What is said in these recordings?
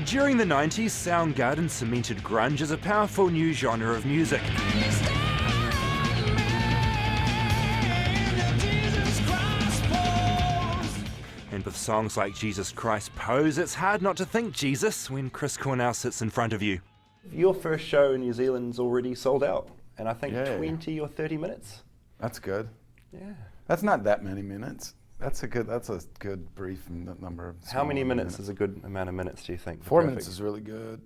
During the 90s, Soundgarden cemented grunge as a powerful new genre of music. And with songs like Jesus Christ Pose, it's hard not to think Jesus when Chris Cornell sits in front of you. Your first show in New Zealand's already sold out, and I think Yay. 20 or 30 minutes. That's good. Yeah. That's not that many minutes. That's a good brief number of How many small minutes is a good amount of minutes, do you think? 4 minutes is really good.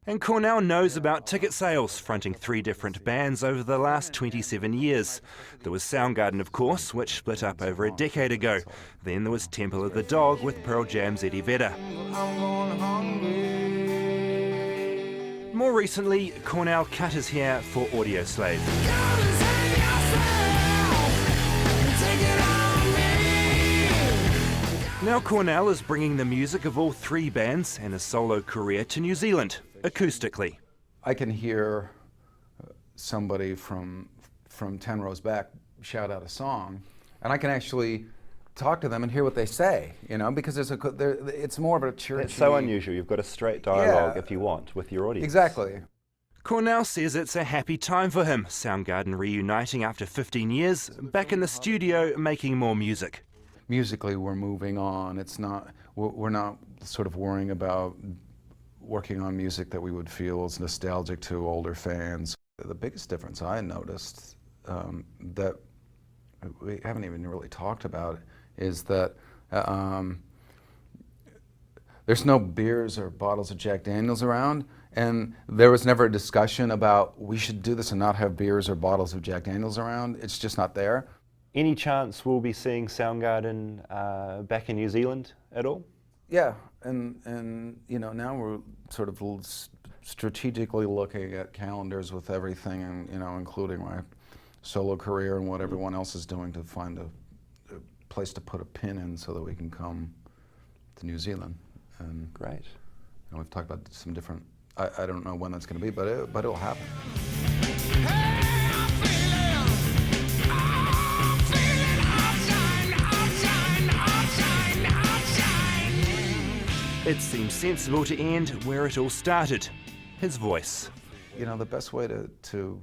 And Cornell knows about ticket sales, fronting 3 different bands over the last 27 years. There was Soundgarden, of course, which split up over a decade ago. Then there was Temple of the Dog with Pearl Jam's Eddie Vedder. More recently, Cornell cut his hair for Audioslave. Now Cornell is bringing the music of all 3 bands and his solo career to New Zealand, acoustically. I can hear somebody from 10 rows back shout out a song, and I can actually talk to them and hear what they say, you know, because it's more of a churchy... It's so unusual. You've got a straight dialogue, if you want, with your audience. Exactly. Cornell says it's a happy time for him, Soundgarden reuniting after 15 years, back in the studio making more music. Musically, we're moving on. We're not sort of worrying about working on music that we would feel is nostalgic to older fans. The biggest difference I noticed that we haven't even really talked about is that there's no beers or bottles of Jack Daniels around, and there was never a discussion about we should do this and not have beers or bottles of Jack Daniels around. It's just not there. Any chance we'll be seeing Soundgarden back in New Zealand at all? Yeah, and you know, now we're sort of strategically looking at calendars with everything, and you know, including my solo career and what everyone else is doing to find a place to put a pin in so that we can come to New Zealand. And great. And we've talked about some different. I don't know when that's going to be, but it'll happen. It seems sensible to end where it all started, his voice. You know, the best way to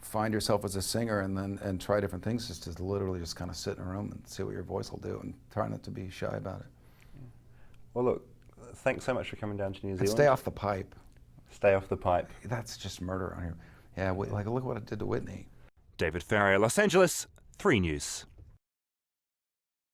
find yourself as a singer and try different things is to literally just kind of sit in a room and see what your voice will do and try not to be shy about it. Well, look, thanks so much for coming down to New Zealand. And stay off the pipe. Stay off the pipe. That's just murder on here. Yeah, like look what it did to Whitney. David Farrier, Los Angeles, 3 News.